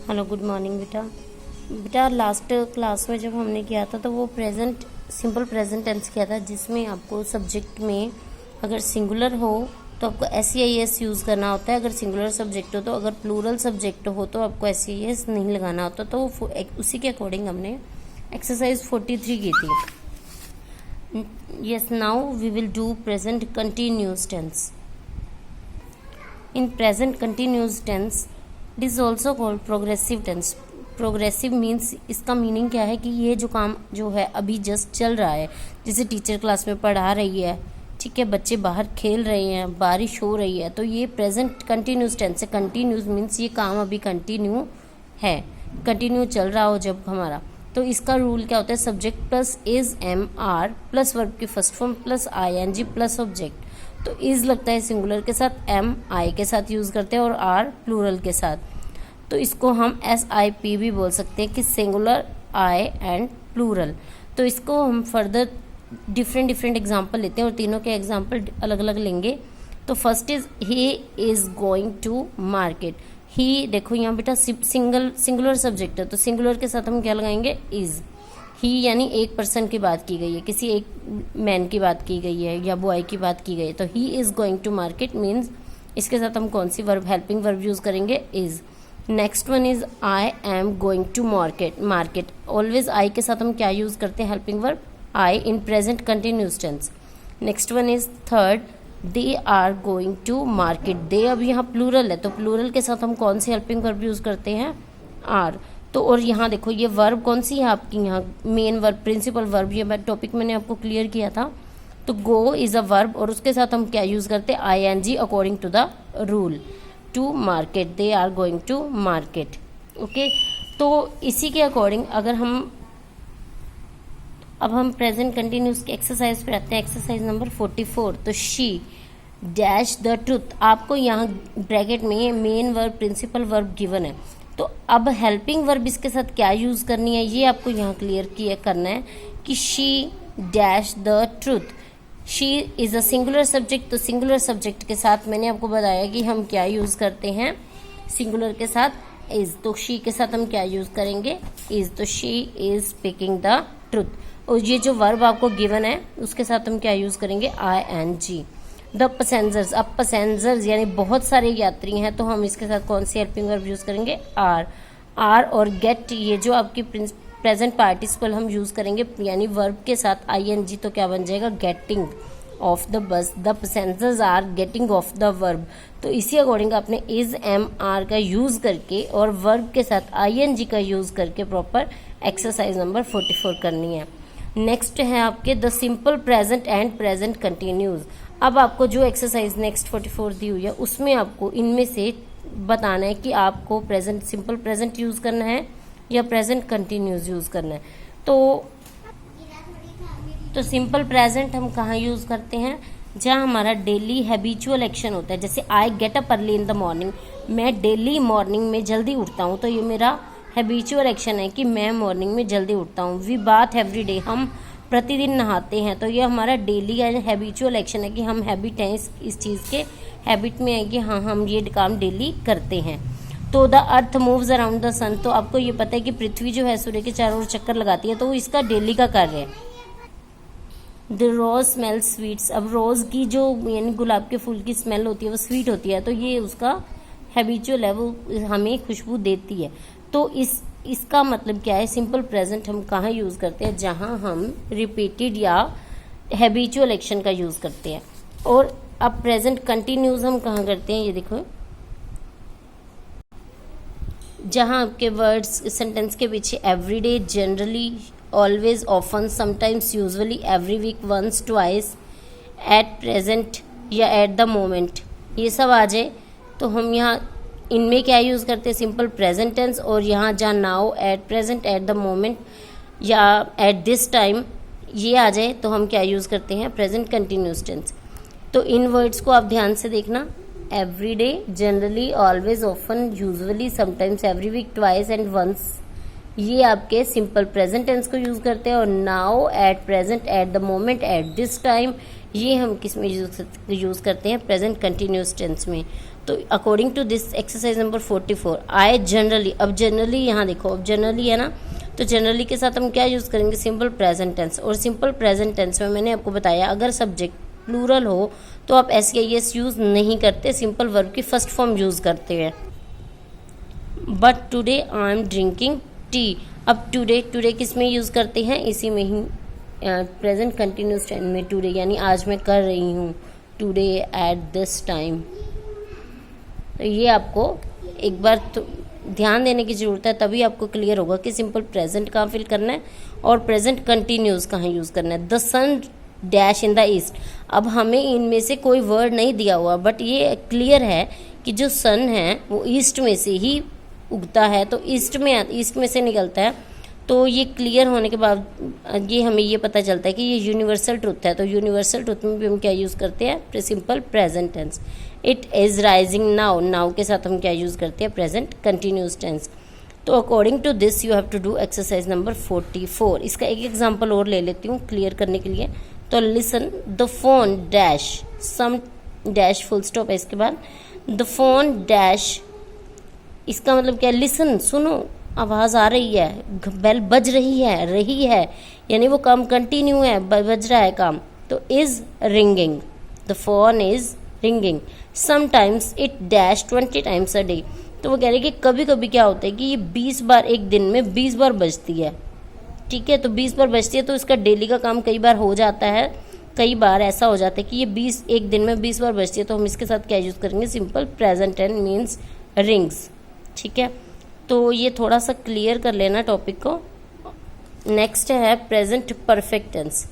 Hello, good morning बेटा। बेटा last class में जब हमने किया था तो वो प्रेजेंट सिंपल प्रेजेंट टेंस किया था, जिसमें आपको सब्जेक्ट में अगर सिंगुलर हो तो आपको SEIS यूज़ करना होता है, अगर सिंगुलर सब्जेक्ट हो तो, अगर प्लूरल सब्जेक्ट हो तो आपको SEIS नहीं लगाना होता। तो उसी के अकॉर्डिंग हमने एक्सरसाइज 43 की थी। Yes, now we will do present continuous tense. In present continuous tense it is also called progressive tense. Progressive means, इसका मीनिंग क्या है कि ये जो काम जो है अभी जस्ट चल रहा है, जैसे टीचर क्लास में पढ़ा रही है, ठीक है, बच्चे बाहर खेल रहे हैं, बारिश हो रही है, तो ये प्रेजेंट कंटिन्यूस टेंस है। कंटिन्यूस मीन्स ये काम अभी कंटिन्यू है, कंटिन्यू चल रहा हो जब हमारा। तो इसका रूल क्या होता है? Subject plus is am are plus verb की first form plus ING plus object. तो इज लगता है सिंगुलर के साथ, एम आई के साथ यूज़ करते हैं और आर प्लूरल के साथ। तो इसको हम SIP भी बोल सकते हैं कि सिंगुलर, आई एंड प्लूरल। तो इसको हम फर्दर डिफरेंट एग्जांपल लेते हैं और तीनों के एग्जांपल अलग अलग लेंगे। तो first is he is going to market. He, देखो यहाँ बेटा सिंगुलर सब्जेक्ट है, तो सिंगुलर के साथ हम क्या लगाएंगे? इज। ही यानी एक पर्सन की बात की गई है, किसी एक मैन की बात की गई है या बॉय की बात की गई है। तो he is going to market means इसके साथ हम कौन सी वर्ब, हेल्पिंग वर्ब यूज करेंगे? Is. Next one is I am going to market. Always I के साथ हम क्या यूज करते हैं? Helping verb I in present continuous tense. Next one is third, they are going to market. They अब यहाँ plural है, तो प्लूरल के साथ हम कौन सी हेल्पिंग वर्ब यूज करते हैं? आर। तो और यहाँ देखो ये वर्ब कौन सी है आपकी? यहाँ मेन वर्ब, प्रिंसिपल वर्ब, ये टॉपिक मैंने आपको क्लियर किया था। तो गो इज अ वर्ब और उसके साथ हम क्या यूज करते हैं? ING according to the rule. To market, they are going to market. Okay, तो इसी के अकॉर्डिंग अगर हम प्रेजेंट कंटिन्यूस के एक्सरसाइज पे आते हैं, एक्सरसाइज नंबर 44। तो शी डैश द ट्रुथ। आपको यहाँ ब्रैकेट में main verb, principal verb given है, तो अब हेल्पिंग वर्ब इसके साथ क्या यूज करनी है ये आपको यहाँ क्लियर करना है कि she dash the truth. She is a singular subject, तो सिंगुलर सब्जेक्ट के साथ मैंने आपको बताया कि हम क्या यूज करते हैं? सिंगुलर के साथ इज। तो शी के साथ हम क्या यूज करेंगे? इज। तो she is speaking the truth. और ये जो वर्ब आपको गिवन है उसके साथ हम क्या यूज करेंगे? ING। द पैसेंजर्स, अब पैसेंजर्स यानी बहुत सारे यात्री हैं, तो हम इसके साथ कौन सी हेल्पिंग वर्ब यूज करेंगे? आर। आर और गेट, ये जो आपकी प्रेजेंट पार्टिसिपल हम यूज करेंगे यानी वर्ब के साथ ING, तो क्या बन जाएगा? Getting off the bus. The passengers are getting off the verb. तो इसी अकॉर्डिंग आपने इज एम आर का यूज करके और वर्ब के साथ ING का यूज करके प्रॉपर एक्सरसाइज नंबर 44 करनी है। नेक्स्ट है आपके the simple present and present continues. अब आपको जो एक्सरसाइज नेक्स्ट 44 दी हुई है उसमें आपको इनमें से बताना है कि आपको प्रेजेंट सिंपल प्रेजेंट यूज करना है या प्रेजेंट कंटिन्यूस यूज करना है। तो सिंपल प्रेजेंट हम कहाँ यूज करते हैं? जहाँ हमारा डेली हैबिचुअल एक्शन होता है। जैसे I get up early in the morning, मैं डेली मॉर्निंग में जल्दी उठता हूँ, तो ये मेरा हैबिचुअल एक्शन है कि मैं मॉर्निंग में जल्दी उठता हूँ। वी बाथ एवरी डे, हम प्रतिदिन नहाते हैं, तो ये हमारा डेली या हैबिचुअल एक्शन है कि हम हैबिट हैं इस चीज़ के, हैबिट में है कि हाँ हम ये काम डेली करते हैं। तो the earth moves around the sun, तो आपको ये पता है कि पृथ्वी जो है सूर्य के चारों ओर चक्कर लगाती है, तो वो इसका डेली का कार्य है। द रोज स्मेल स्वीट्स, अब रोज की जो यानी गुलाब के फूल की स्मेल होती है वो स्वीट होती है, तो ये उसका हैबिचुअल है, वो हमें खुशबू देती है। तो इसका मतलब क्या है? सिंपल प्रेजेंट हम कहाँ यूज करते हैं? जहाँ हम रिपीटेड या हैबिचुअल एक्शन का यूज करते हैं। और अब प्रेजेंट कंटिन्यूस हम कहाँ करते हैं? ये देखो, जहाँ आपके वर्ड्स सेंटेंस के पीछे everyday, generally, always, often, sometimes, usually, every week, once, twice, at present या एट द मोमेंट, ये सब आ जाए तो हम यहाँ इनमें क्या यूज़ करते हैं? Simple present tense. और यहाँ जहाँ now, at present, at the moment या एट दिस टाइम ये आ जाए तो हम क्या यूज़ करते हैं? Present continuous tense. तो इन वर्ड्स को आप ध्यान से देखना, every day, generally, always, often, usually, sometimes, every week, twice and once, ये आपके सिंपल प्रेजेंट टेंस को यूज़ करते हैं। और now, at present, at the moment, at this time, ये हम किस में यूज़ करते हैं? प्रेजेंट कंटिन्यूस टेंस में। तो according to this exercise number 44 I generally, अब जनरली यहाँ देखो, अब जनरली है ना, तो जनरली के साथ हम क्या यूज़ करेंगे, सिंपल प्रेजेंट टेंस। और सिंपल प्रेजेंट टेंस में मैंने आपको बताया अगर सब्जेक्ट प्लूरल हो तो आप SEIS यूज़ नहीं करते, सिंपल वर्ब की फर्स्ट फॉर्म यूज़ करते हैं। But today I am drinking tea, अब टुडे किस में यूज़ करते हैं, इसी में ही प्रेजेंट कंटिन्यूस टेंस में टुडे, यानी आज मैं कर रही हूँ, टुडे एट दिस टाइम। तो ये आपको एक बार तो ध्यान देने की ज़रूरत है, तभी आपको क्लियर होगा कि सिंपल प्रेजेंट कहाँ फिल करना है और प्रेजेंट कंटिन्यूस कहाँ यूज़ करना है। The sun dash in the east, अब हमें इनमें से कोई वर्ड नहीं दिया हुआ, बट ये क्लियर है कि जो सन है वो ईस्ट में से ही उगता है, तो ईस्ट में से निकलता है। तो ये क्लियर होने के बाद ये हमें ये पता चलता है कि ये यूनिवर्सल ट्रुथ है। तो यूनिवर्सल ट्रुथ में भी हम क्या यूज़ करते हैं, simple present tense. It is rising now, now के साथ हम क्या यूज़ करते हैं, प्रेजेंट कंटिन्यूस टेंस। तो according to this you have to do exercise number 44। इसका एक एग्जाम्पल और ले लेती हूँ क्लियर करने के लिए। तो listen, the phone dash, some dash full stop है इसके बाद, द फोन डैश, इसका मतलब क्या, लिसन, सुनो, आवाज़ आ रही है, बेल बज रही है, यानी वो काम कंटिन्यू है, बज रहा है काम। तो is ringing, the phone is ringing, sometimes it dash 20 times a day. तो वो कह रहे हैं कि कभी कभी क्या होता है कि ये 20 बार, एक दिन में 20 बार बजती है, ठीक है। तो 20 बार बजती है तो इसका डेली का काम कई बार हो जाता है, कई बार ऐसा हो जाता है कि ये 20 एक दिन में 20 बार बजती है, तो हम इसके साथ क्या यूज़ करेंगे, simple present tense means rings, ठीक है। तो ये थोड़ा सा क्लियर कर लेना टॉपिक को। नेक्स्ट है प्रेजेंट परफेक्ट टेंस।